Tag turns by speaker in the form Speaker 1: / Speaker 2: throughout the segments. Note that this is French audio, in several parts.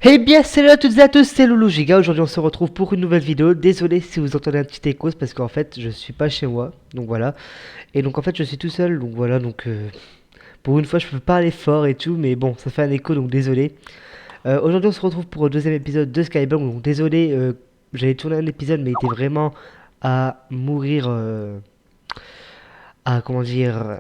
Speaker 1: Eh bien, salut à toutes et à tous, c'est Loulou Giga. Aujourd'hui, on se retrouve pour une nouvelle vidéo. Désolé si vous entendez un petit écho, c'est parce qu'en fait, je suis pas chez moi. Donc voilà. Et donc, en fait, je suis tout seul. Donc voilà. Donc, pour une fois, je peux parler fort et tout. Mais bon, ça fait un écho, donc désolé. Aujourd'hui, on se retrouve pour le deuxième épisode de Skyblock. Donc, désolé, j'avais tourné un épisode, mais il était vraiment à mourir. À comment dire.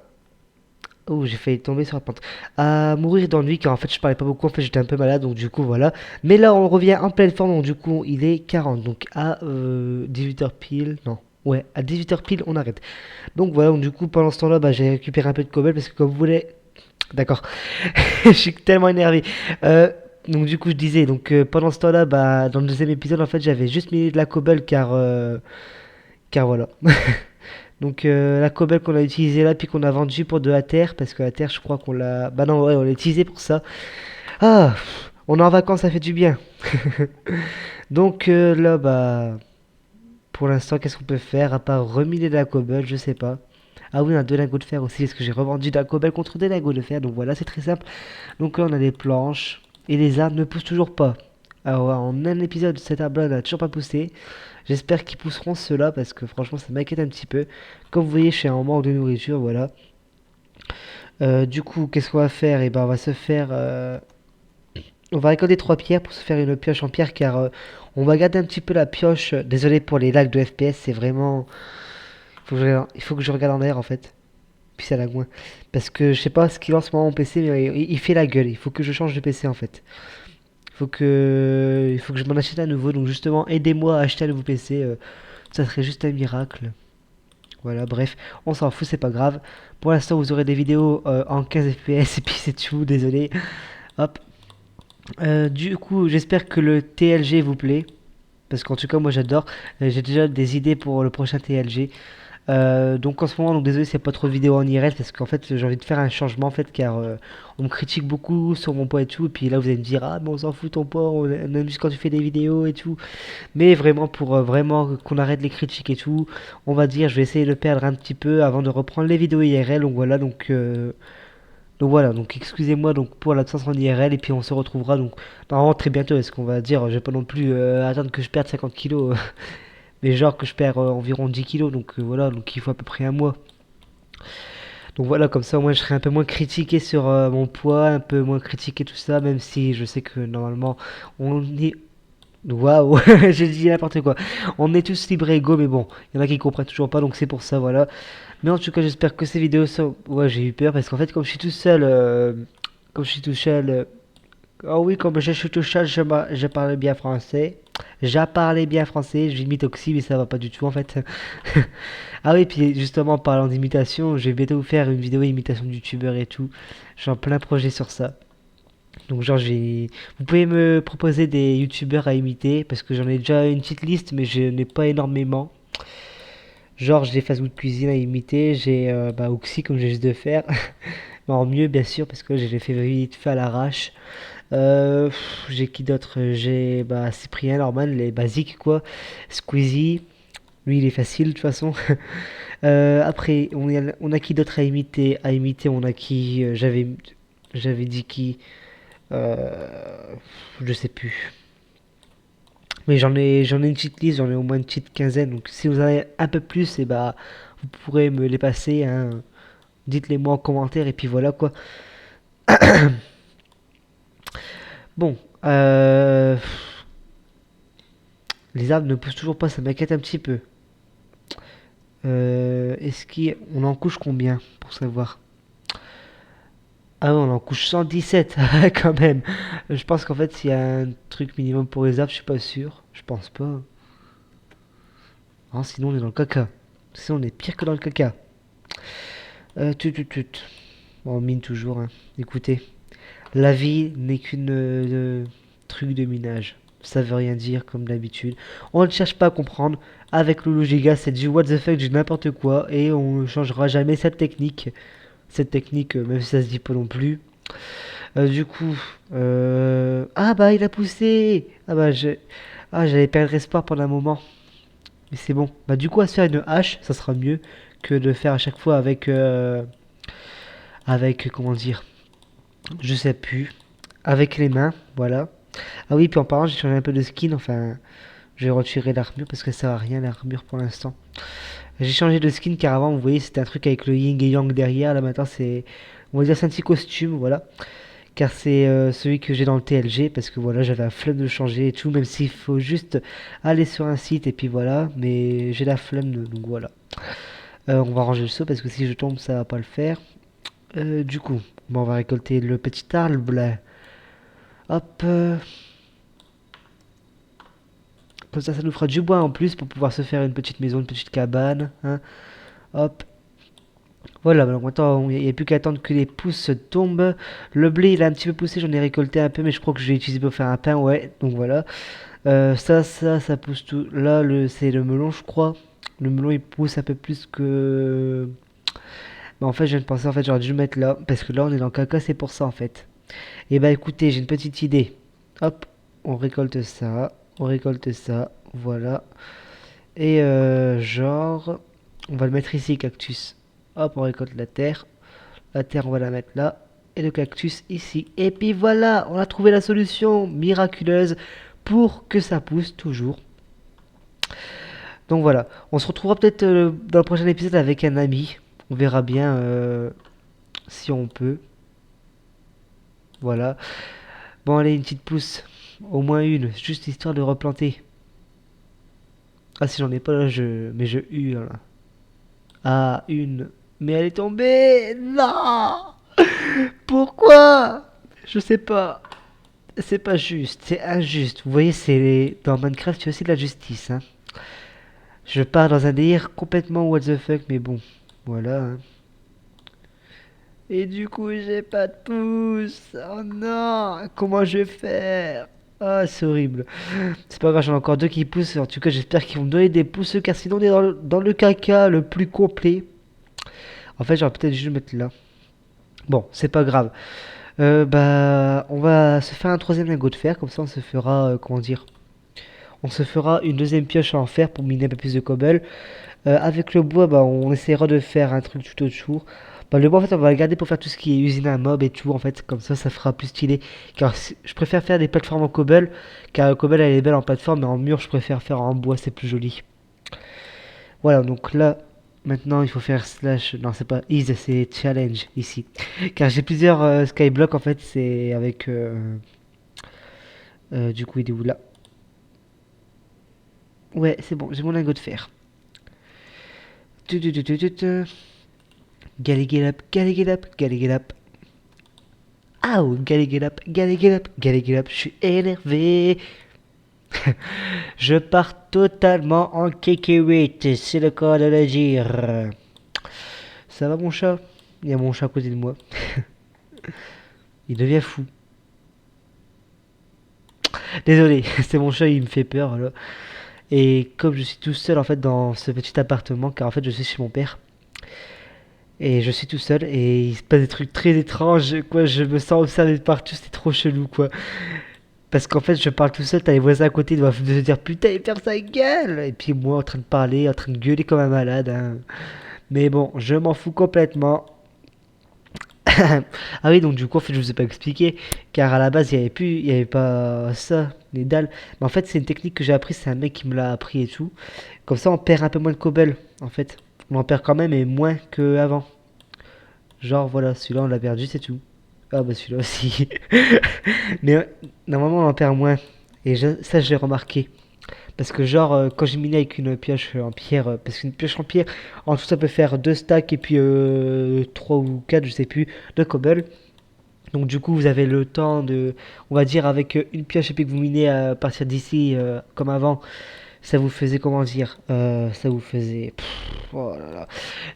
Speaker 1: Oh, j'ai failli tomber sur la pente. À mourir d'ennui, car en fait, je parlais pas beaucoup. En fait, j'étais un peu malade, donc du coup, voilà. Mais là, on revient en pleine forme, donc du coup, il est 40. Donc à 18h pile. Non. Ouais, à 18h pile, on arrête. Donc voilà, donc du coup, pendant ce temps-là, bah, j'ai récupéré un peu de cobble parce que, comme vous voulez. D'accord. Je suis tellement énervé. Euh, donc du coup, je disais, donc pendant ce temps-là, bah, dans le deuxième épisode, en fait, j'avais juste mis de la cobble car voilà. Donc la cobble qu'on a utilisée là, puis qu'on a vendue pour de la terre, parce que la terre, je crois qu'on l'a... Bah non, ouais, on l'a utilisée pour ça. Ah, on est en vacances, ça fait du bien. Donc là, bah, pour l'instant, qu'est-ce qu'on peut faire à part reminer de la cobble, je sais pas. Ah oui, on a deux lingots de fer aussi, parce que j'ai revendu de la cobble contre des lingots de fer, donc voilà, c'est très simple. Donc là, on a des planches, et les arbres ne poussent toujours pas. Alors, en un épisode, cet arbre-là n'a toujours pas poussé. J'espère qu'ils pousseront ceux-là, parce que franchement, ça m'inquiète un petit peu. Comme vous voyez, je suis en manque de nourriture, voilà. Du coup, qu'est-ce qu'on va faire? Eh ben, on va se faire... on va récolter trois pierres pour se faire une pioche en pierre, car on va garder un petit peu la pioche. Désolé pour les lags de FPS, c'est vraiment... il faut que je regarde en l'air, en fait. Puis ça lag moins. Parce que je sais pas ce qu'il a en ce moment mon PC, mais il fait la gueule. Il faut que je change de PC, en fait. Il faut que je m'en achète un nouveau. Donc justement, aidez-moi à acheter un nouveau PC. Ça serait juste un miracle. Voilà, bref, on s'en fout, c'est pas grave. Pour l'instant, vous aurez des vidéos en 15 FPS et puis c'est tout, désolé. Hop. Du coup, j'espère que le TLG vous plaît. Parce qu'en tout cas, moi j'adore. J'ai déjà des idées pour le prochain TLG. Donc en ce moment, donc désolé s'il n'y a pas trop de vidéos en IRL parce qu'en fait j'ai envie de faire un changement en fait car on me critique beaucoup sur mon poids et tout et puis là vous allez me dire ah mais on s'en fout ton poids on aime juste quand tu fais des vidéos et tout mais vraiment pour vraiment qu'on arrête les critiques et tout on va dire je vais essayer de perdre un petit peu avant de reprendre les vidéos IRL donc voilà donc excusez-moi donc pour l'absence en IRL et puis on se retrouvera donc normalement très bientôt est-ce qu'on va dire je vais pas non plus attendre que je perde 50 kilos mais genre que je perds environ 10 kilos, donc voilà, donc il faut à peu près un mois. Donc voilà, comme ça, moi, je serai un peu moins critiqué sur mon poids, un peu moins critiqué tout ça, même si je sais que normalement, on est... Waouh, j'ai dit n'importe quoi. On est tous libres et égaux, mais bon, il y en a qui comprennent toujours pas, donc c'est pour ça, voilà. Mais en tout cas, j'espère que ces vidéos sont... Ouais, j'ai eu peur, parce qu'en fait, comme je suis tout seul, comme je suis tout seul, oh oui, comme je suis tout seul, je parle bien français. J'ai parlé bien français, je limite Oxy, mais ça va pas du tout en fait. Ah oui, puis justement, en parlant d'imitation, je vais bientôt vous faire une vidéo imitation de youtubeur et tout. J'ai en plein projet sur ça. Donc genre, vous pouvez me proposer des youtubeurs à imiter, parce que j'en ai déjà une petite liste, mais je n'ai pas énormément. Genre, j'ai Fast Food Cuisine à imiter, j'ai bah, Oxy comme j'ai juste de faire. Mais en mieux, bien sûr, parce que je l'ai fait vite fait à l'arrache. J'ai qui d'autre? J'ai bah, Cyprien, Norman, les basiques quoi. Squeezie, lui il est facile de toute façon. Après, on a qui d'autre à imiter, on a qui j'avais dit qui je sais plus. Mais j'en ai une petite liste, j'en ai au moins une petite quinzaine. Donc si vous en avez un peu plus, et bah vous pourrez me les passer. Hein. Dites-les moi en commentaire et puis voilà quoi. Bon, les arbres ne poussent toujours pas, ça m'inquiète un petit peu. Est-ce qu'on en couche combien pour savoir? Ah ouais, on en couche 117 quand même. Je pense qu'en fait, s'il y a un truc minimum pour les arbres, je suis pas sûr. Je pense pas. Hein, sinon, on est dans le caca. Sinon, on est pire que dans le caca. Tut. Bon, on mine toujours. Hein. Écoutez, la vie n'est qu'une truc de minage. Ça veut rien dire comme d'habitude. On ne cherche pas à comprendre. Avec Loulou Giga, c'est du what the fuck, du n'importe quoi. Et on ne changera jamais cette technique. Cette technique, même si ça se dit pas non plus. Du coup, ah bah il a poussé. J'allais perdre espoir pendant un moment, mais c'est bon. Bah du coup, à se faire une hache, ça sera mieux que de faire à chaque fois avec comment dire, je sais plus, avec les mains, voilà. Ah oui, puis en parlant, j'ai changé un peu de skin. Enfin, je vais retirer l'armure parce que ça sert à rien l'armure pour l'instant. J'ai changé de skin car avant, vous voyez, c'était un truc avec le yin et yang derrière. Là maintenant, c'est, on va dire, c'est un petit costume, voilà. Car c'est celui que j'ai dans le TLG parce que voilà, j'avais la flemme de le changer et tout, même s'il faut juste aller sur un site et puis voilà. Mais j'ai la flemme, donc voilà. On va ranger le saut parce que si je tombe, ça va pas le faire. Du coup, bon, on va récolter le petit arbre là. Hop. Comme ça nous fera du bois en plus pour pouvoir se faire une petite maison, une petite cabane. Hein. Hop. Voilà, donc maintenant il n'y a plus qu'à attendre que les pousses tombent. Le blé il a un petit peu poussé, j'en ai récolté un peu, mais je crois que je vais l'utiliser pour faire un pain, ouais. Donc voilà. Ça pousse tout. Là, c'est le melon, je crois. Le melon il pousse un peu plus que. Mais en fait, je viens de penser, en fait, j'aurais dû le mettre là. Parce que là, on est dans le caca, c'est pour ça en fait. Et bah écoutez, j'ai une petite idée. Hop, on récolte ça. On récolte ça. Voilà. Et genre, on va le mettre ici, cactus. Hop, on récolte la terre. La terre, on va la mettre là. Et le cactus ici. Et puis voilà, on a trouvé la solution miraculeuse pour que ça pousse toujours. Donc voilà, on se retrouvera peut-être dans le prochain épisode avec un ami. On verra bien si on peut. Voilà. Bon, allez, une petite pousse. Au moins une, juste histoire de replanter. Ah, si j'en ai pas là, mais je hurle. Ah, une. Mais elle est tombée. Non. Pourquoi? Je sais pas. C'est pas juste, c'est injuste. Vous voyez, dans Minecraft, il y a aussi de la justice. Hein. Je pars dans un délire complètement what the fuck, mais bon, voilà. Hein. Et du coup, j'ai pas de pouce. Oh non, comment je vais faire? Ah, c'est horrible. C'est pas grave, j'en ai encore deux qui poussent. En tout cas, j'espère qu'ils vont me donner des pouces, car sinon, on est dans le caca le plus complet. En fait, j'aurais peut-être dû le mettre là. Bon, c'est pas grave. Bah, on va se faire un troisième lingot de fer, comme ça on se fera, comment dire, on se fera une deuxième pioche en fer pour miner un peu plus de cobble. Avec le bois, bah, on essaiera de faire un truc tout autour. Bah, le bois, en fait, on va le garder pour faire tout ce qui est usine à mob et tout, en fait, comme ça fera plus stylé. Car je préfère faire des plateformes en cobble, car le cobble, elle est belle en plateforme, mais en mur, je préfère faire en bois, c'est plus joli. Voilà, donc là, maintenant, il faut faire slash. Non, c'est pas is, c'est challenge ici. Car j'ai plusieurs skyblocks en fait, c'est avec. Du coup, il est où là? Ouais, c'est bon, j'ai mon lingot de fer. Tu, tu, tu, tu, tu, tu. Galigilap, galigilap, galigilap. Aouh, galigilap, galigilap, galigilap, je suis énervé. Je pars totalement en kékéouette, c'est le cas de le dire. Ça va mon chat? Il y a mon chat à côté de moi. Il devient fou. Désolé, c'est mon chat, il me fait peur là. Et comme je suis tout seul en fait dans ce petit appartement, car en fait je suis chez mon père, et je suis tout seul, et il se passe des trucs très étranges, quoi, je me sens observé de partout, c'est trop chelou, quoi. Parce qu'en fait je parle tout seul, t'as les voisins à côté, ils doivent se dire putain, il ferme sa gueule, et puis moi en train de parler, en train de gueuler comme un malade, hein. Mais bon, je m'en fous complètement. Ah oui, donc du coup, en fait, je vous ai pas expliqué, car à la base, il y avait pas ça, les dalles. Mais en fait, c'est une technique que j'ai appris, c'est un mec qui me l'a appris et tout. Comme ça, on perd un peu moins de cobble, en fait. On en perd quand même, mais moins qu'avant. Genre, voilà, celui-là, on l'a perdu, c'est tout. Ah bah celui-là aussi. Mais normalement, on en perd moins. Et ça, j'ai remarqué. Parce que genre, quand j'ai miné avec une pioche en pierre, parce qu'une pioche en pierre, en tout ça peut faire 2 stacks et puis 3 ou 4 je sais plus, de cobble. Donc du coup, vous avez le temps de, on va dire, avec une pioche et puis que vous minez à partir d'ici, comme avant, ça vous faisait, comment dire, ça vous faisait, oh là là,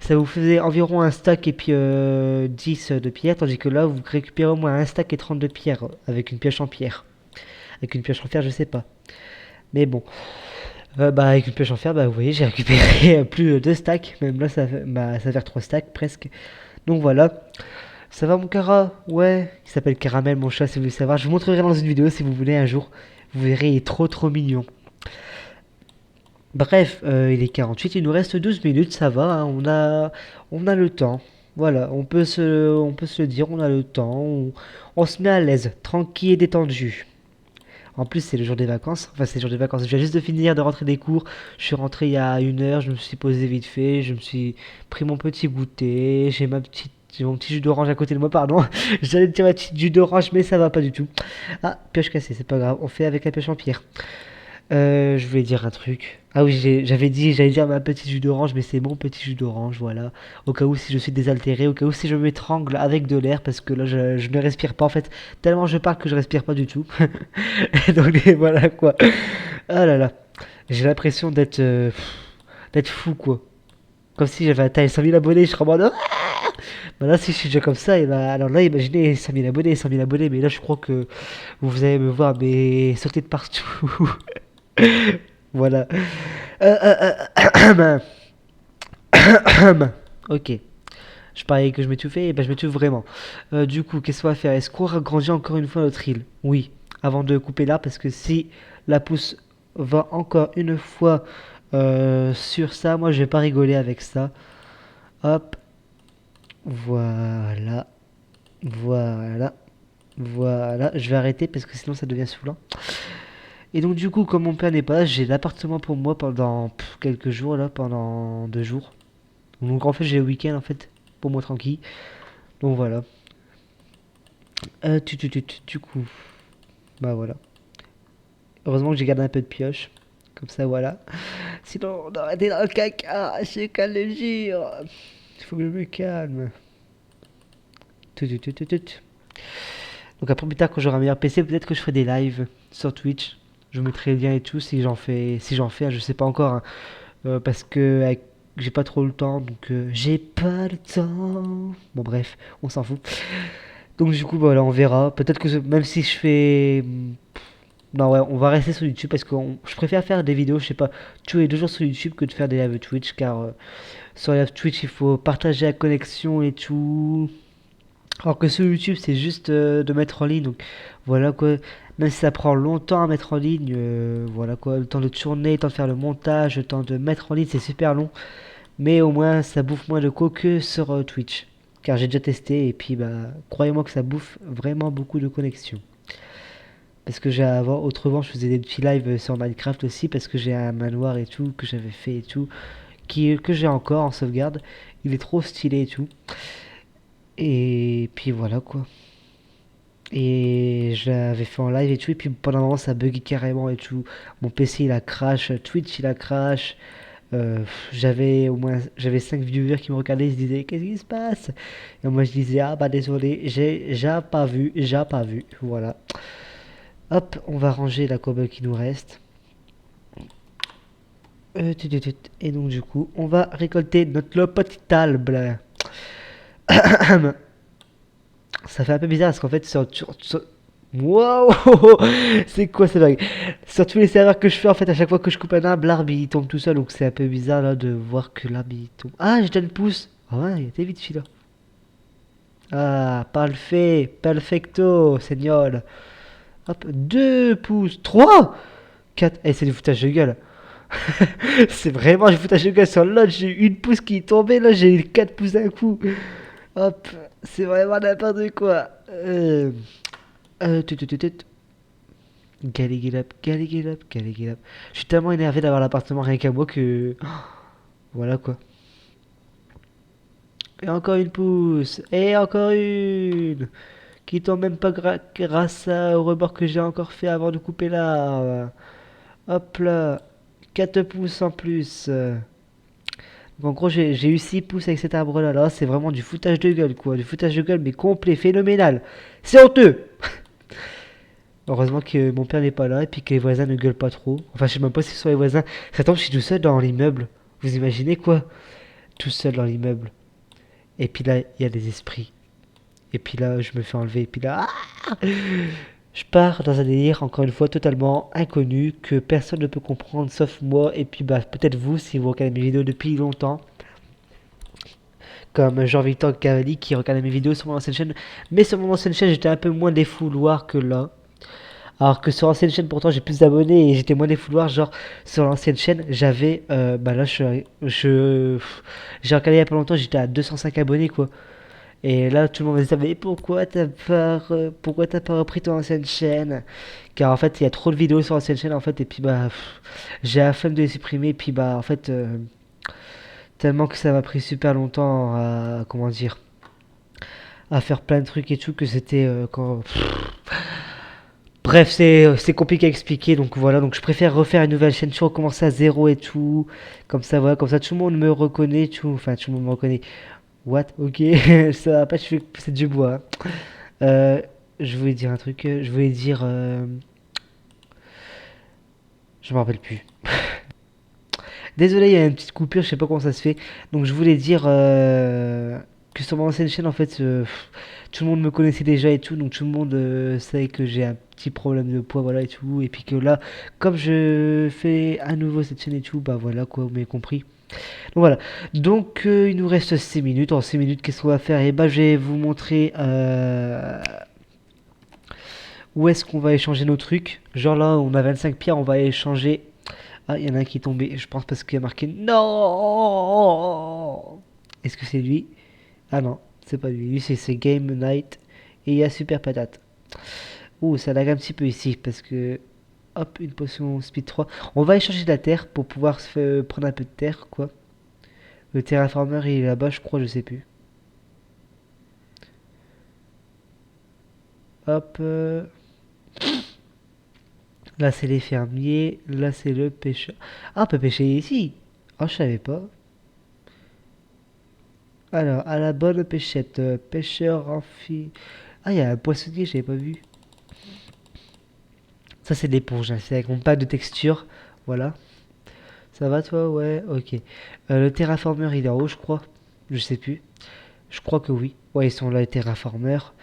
Speaker 1: ça vous faisait environ un stack et puis 10 de pierre, tandis que là, vous récupérez au moins un stack et 30 de pierre avec une pioche en pierre. Avec une pioche en fer, je sais pas. Mais bon, bah avec une pioche en fer, bah vous voyez, j'ai récupéré plus de 2 stacks, même là, ça va faire 3 stacks presque. Donc voilà. Ça va mon cara? Ouais, il s'appelle Caramel mon chat si vous voulez savoir. Je vous montrerai dans une vidéo si vous voulez un jour. Vous verrez, il est trop mignon. Bref, il est 48, il nous reste 12 minutes, ça va, hein, on a le temps. Voilà, on peut se le dire, on a le temps, on se met à l'aise, tranquille et détendu. En plus, c'est le jour des vacances. Enfin, c'est le jour des vacances. Je viens juste de finir de rentrer des cours. Je suis rentré il y a 1 heure. Je me suis posé vite fait. Je me suis pris mon petit goûter. J'ai mon petit jus d'orange à côté de moi, pardon. J'allais dire ma petite jus d'orange, mais ça va pas du tout. Ah, pioche cassée, c'est pas grave. On fait avec la pioche en pierre. Je voulais dire un truc. Ah oui, j'allais dire ma petite jus d'orange, mais c'est mon petit jus d'orange, voilà. Au cas où si je suis désaltéré, au cas où si je m'étrangle avec de l'air, parce que là je ne respire pas en fait. Tellement je parle que je respire pas du tout. Donc voilà quoi. Ah là là, j'ai l'impression d'être fou quoi. Comme si j'avais atteint les 100 000 abonnés, je serais en mode. Ah bah là, si je suis déjà comme ça, et bah, alors là, imaginez 100 000 abonnés, 100 000 abonnés, mais là, je crois que vous allez me voir, mais sauter de partout. Voilà. Ok. Je parie que je m'étouffais, et ben je m'étouffe vraiment. Du coup, qu'est-ce qu'on va faire? Est-ce qu'on agrandit encore une fois notre île? Oui. Avant de couper là, parce que si la pousse va encore une fois sur ça, moi je vais pas rigoler avec ça. Hop. Voilà. Voilà. Voilà. Je vais arrêter parce que sinon ça devient saoulant. Et donc du coup, comme mon père n'est pas là, j'ai l'appartement pour moi pendant quelques jours là, pendant 2 jours. Donc en fait, j'ai le week-end en fait pour moi tranquille. Donc voilà. Du coup, bah voilà. Heureusement que j'ai gardé un peu de pioche. Comme ça, voilà. Sinon, on aurait été dans le caca. Je calme le gire. Il faut que je me calme. Tout. Donc après plus tard, quand j'aurai un meilleur PC, peut-être que je ferai des lives sur Twitch. Je vous mettrai le lien et tout si j'en fais, hein, je sais pas encore, hein. Parce que j'ai pas trop le temps, donc j'ai pas le temps. Bon bref, on s'en fout. Donc du coup, voilà, on verra. Peut-être que même si je fais, non ouais, on va rester sur YouTube parce que je préfère faire des vidéos, je sais pas, tous les 2 jours sur YouTube que de faire des lives Twitch, car sur les live Twitch, il faut partager la connexion et tout. Alors que sur YouTube, c'est juste de mettre en ligne. Donc voilà quoi. Même si ça prend longtemps à mettre en ligne, voilà quoi. Le temps de tourner, le temps de faire le montage, le temps de mettre en ligne, c'est super long. Mais au moins, ça bouffe moins de co que sur Twitch. Car j'ai déjà testé et puis bah, croyez-moi que ça bouffe vraiment beaucoup de connexion. Parce que autrement, je faisais des petits lives sur Minecraft aussi parce que j'ai un manoir et tout que j'avais fait et tout, que j'ai encore en sauvegarde. Il est trop stylé et tout. Et puis voilà quoi. Et je l'avais fait en live et tout, et puis pendant un moment ça buguait carrément et tout. Mon PC il a crash, Twitch il a crash. J'avais 5 viewers qui me regardaient, ils se disaient qu'est-ce qui se passe? Et moi je disais ah bah désolé, j'ai pas vu, voilà. Hop, on va ranger la cobble qui nous reste. Et donc du coup, on va récolter notre petit arbre. Ça fait un peu bizarre parce qu'en fait Wow. C'est quoi cette vague? Sur tous les serveurs que je fais en fait à chaque fois que je coupe un arbre, l'arbre il tombe tout seul donc c'est un peu bizarre là de voir que l'arbre il tombe. Ah j'ai déjà une pouce. Ah ouais il était vite celui-là. Ah parfait, perfecto, señor. Hop, 2 pouces, 3, 4. Eh c'est du foutage de gueule. C'est vraiment du foutage de gueule sur l'autre, j'ai eu une pouce qui est tombée, là j'ai eu 4 pouces d'un coup. Hop, c'est vraiment n'importe quoi. Tut, tut, tut, tut. Galigilap. Je suis tellement énervé d'avoir l'appartement rien qu'à moi que. Voilà quoi. Et encore une pousse. Et encore une. Qui tombe même pas grâce au rebord que j'ai encore fait avant de couper l'arbre. Hop là. 4 pouces en plus. Donc en gros, j'ai eu 6 pouces avec cet arbre là. Là, c'est vraiment du foutage de gueule quoi. Du foutage de gueule, mais complet, phénoménal. C'est honteux! Heureusement que mon père n'est pas là et puis que les voisins ne gueulent pas trop. Enfin, je sais même pas si ce sont les voisins. Ça tombe, je suis tout seul dans l'immeuble. Vous imaginez quoi? Tout seul dans l'immeuble. Et puis là, il y a des esprits. Et puis là, je me fais enlever. Et puis là, ah je pars dans un délire, encore une fois, totalement inconnu, que personne ne peut comprendre sauf moi. Et puis bah, peut-être vous, si vous regardez mes vidéos depuis longtemps. Comme Jean-Victor Cavalli qui regardait mes vidéos sur mon ancienne chaîne. Mais sur mon ancienne chaîne, j'étais un peu moins défouloir que là. Alors que sur l'ancienne chaîne, pourtant, j'ai plus d'abonnés et j'étais moins défouloir. Genre, sur l'ancienne chaîne, j'avais. Bah là, j'ai regardé il y a pas longtemps, j'étais à 205 abonnés, quoi. Et là, tout le monde me disait, mais pourquoi t'as pas repris ton ancienne chaîne? Car en fait, il y a trop de vidéos sur l'ancienne chaîne, en fait, et puis bah, j'ai la flemme de les supprimer, et puis bah, en fait, tellement que ça m'a pris super longtemps à, comment dire, à faire plein de trucs et tout, que c'était Bref, c'est compliqué à expliquer, donc voilà, donc je préfère refaire une nouvelle chaîne, tu recommencer à zéro et tout, comme ça, voilà, comme ça tout le monde me reconnaît, tout, enfin tout le monde me reconnaît. What? Ok, ça va pas, je fais pousser du bois. Euh, je voulais dire un truc, je voulais dire, je me rappelle plus. Désolé, il y a une petite coupure, je sais pas comment ça se fait. Donc je voulais dire que sur mon ancienne chaîne, en fait, tout le monde me connaissait déjà et tout, donc tout le monde savait que j'ai un petit problème de poids, voilà et tout. Et puis que là, comme je fais à nouveau cette chaîne et tout, bah voilà quoi, vous m'avez compris. Donc voilà. Donc il nous reste 6 minutes. En 6 minutes, qu'est-ce qu'on va faire? Et bah je vais vous montrer où est-ce qu'on va échanger nos trucs. Genre là, on a 25 pierres, on va échanger. Ah, il y en a un qui est tombé, je pense parce qu'il y a marqué non. Est-ce que c'est lui? Ah non, c'est pas lui. Lui, c'est Game Night. Et il y a Super Patate. Ouh, ça lag un petit peu ici parce que. Hop, une potion speed 3. On va échanger de la terre pour pouvoir prendre un peu de terre, quoi. Le terraformer, il est là-bas, je crois, je sais plus. Hop. Là, c'est les fermiers. Là, c'est le pêcheur. Ah, on peut pêcher ici. Oh, je savais pas. Alors, à la bonne pêchette, pêcheur amphi. Ah, il y a un poissonnier, j'avais pas vu. Ça, c'est de l'éponge, hein, c'est avec mon pack de texture. Voilà. Ça va, toi? Ouais, ok. Le terraformer, il est en haut, je crois. Je sais plus. Je crois que oui. Ouais, ils sont là, les terraformers.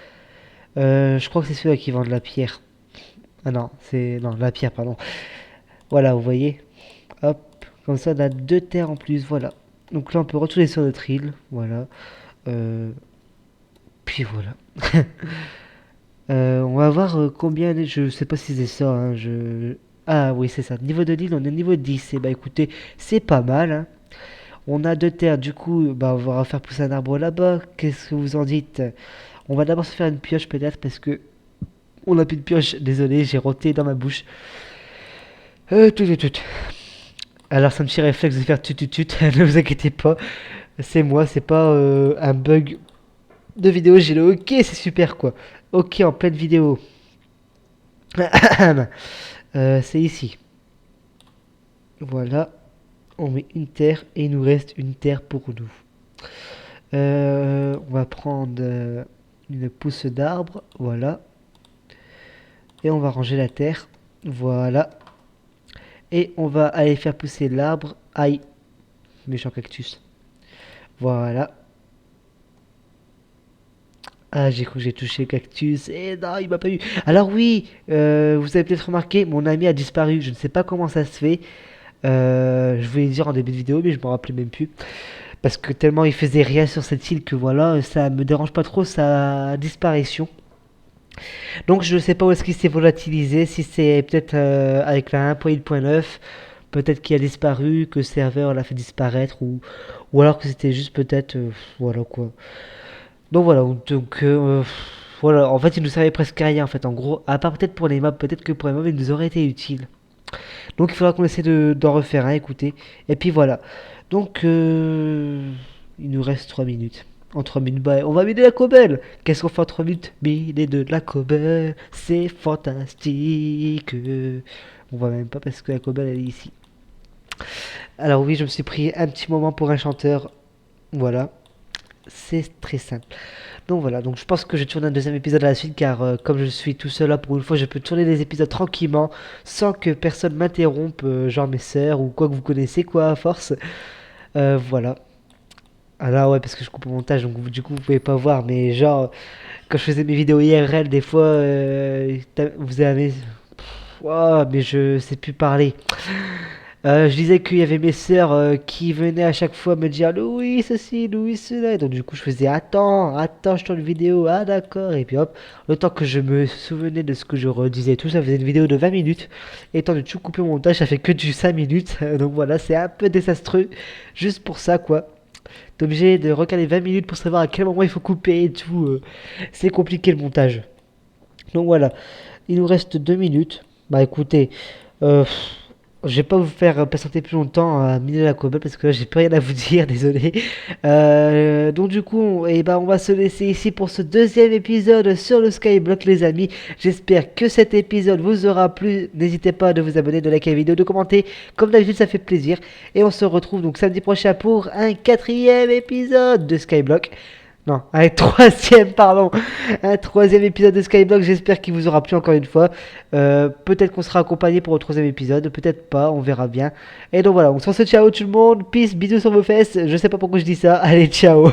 Speaker 1: Je crois que c'est ceux-là qui vendent la pierre. Ah non, c'est. Non, la pierre, pardon. Voilà, vous voyez. Hop. Comme ça, on a deux terres en plus. Voilà. Donc là, on peut retourner sur notre île. Voilà. Euh, Puis voilà. On va voir combien, je sais pas si c'est ça, hein, Ah oui, c'est ça. Niveau de l'île, on est niveau 10. Et bah écoutez, c'est pas mal, hein. On a deux terres, du coup, bah on va faire pousser un arbre là-bas. Qu'est-ce que vous en dites? On va d'abord se faire une pioche peut-être parce que on a plus de pioche. Désolé, j'ai roté dans ma bouche. Tout. Alors c'est un petit réflexe de faire tut. Ne vous inquiétez pas, c'est moi, c'est pas un bug de vidéo. J'ai le ok, c'est super quoi. Ok en pleine vidéo. C'est ici. Voilà, on met une terre et il nous reste une terre pour nous. On va prendre une pousse d'arbre, voilà. Et on va ranger la terre, voilà. Et on va aller faire pousser l'arbre. Aïe, méchant cactus. Voilà. Ah, j'ai cru que j'ai touché le cactus. Et non, il m'a pas eu. Alors oui, vous avez peut-être remarqué, mon ami a disparu. Je ne sais pas comment ça se fait. Je voulais dire en début de vidéo, mais je me rappelais même plus. Parce que tellement il faisait rien sur cette île que voilà, ça me dérange pas trop sa disparition. Donc je ne sais pas où est-ce qu'il s'est volatilisé, si c'est peut-être avec la 1.8.9, peut-être qu'il a disparu, que le serveur l'a fait disparaître, ou alors que c'était juste peut-être, voilà quoi. Donc voilà, voilà, en fait il nous servait presque à rien en fait, en gros, à part peut-être pour les maps, peut-être que pour les maps il nous aurait été utile. Donc il faudra qu'on essaie d'en refaire un, écoutez. Et puis voilà. Donc il nous reste 3 minutes. En 3 minutes, bah, on va miner la cobble. Qu'est-ce qu'on fait en 3 minutes? Miner de la cobble, c'est fantastique. On voit même pas parce que la cobble elle est ici. Alors oui, je me suis pris un petit moment pour un chanteur. Voilà, c'est très simple. Donc voilà, donc je pense que je tourne un deuxième épisode à la suite car comme je suis tout seul là pour une fois, je peux tourner les épisodes tranquillement sans que personne m'interrompe, genre mes sœurs ou quoi que vous connaissez quoi à force. Voilà. Ah là ouais parce que je coupe au montage donc du coup vous pouvez pas voir mais genre quand je faisais mes vidéos IRL des fois vous avez... Ouah, mais je sais plus parler. Je disais qu'il y avait mes sœurs qui venaient à chaque fois me dire Louis ceci, Louis cela. Et donc du coup je faisais attends, je tourne une vidéo, ah d'accord. Et puis hop, le temps que je me souvenais de ce que je redisais, tout ça faisait une vidéo de 20 minutes. Et étant de tout couper au montage, ça fait que du 5 minutes. Donc voilà, c'est un peu désastreux. Juste pour ça quoi. T'es obligé de recaler 20 minutes pour savoir à quel moment il faut couper et tout. C'est compliqué le montage. Donc voilà, il nous reste 2 minutes. Bah écoutez, euh, je vais pas vous faire patienter plus longtemps à miner la cobble parce que là j'ai plus rien à vous dire, désolé. Donc du coup, eh ben, on va se laisser ici pour ce deuxième épisode sur le Skyblock les amis. J'espère que cet épisode vous aura plu. N'hésitez pas à vous abonner, de liker la vidéo, de commenter. Comme d'habitude ça fait plaisir. Et on se retrouve donc samedi prochain pour un quatrième épisode de Skyblock. Non, un troisième, pardon. Un troisième épisode de Skyblock. J'espère qu'il vous aura plu encore une fois. Peut-être qu'on sera accompagné pour le troisième épisode. Peut-être pas, on verra bien. Et donc voilà, on se ciao tout le monde. Peace, bisous sur vos fesses. Je sais pas pourquoi je dis ça. Allez, ciao.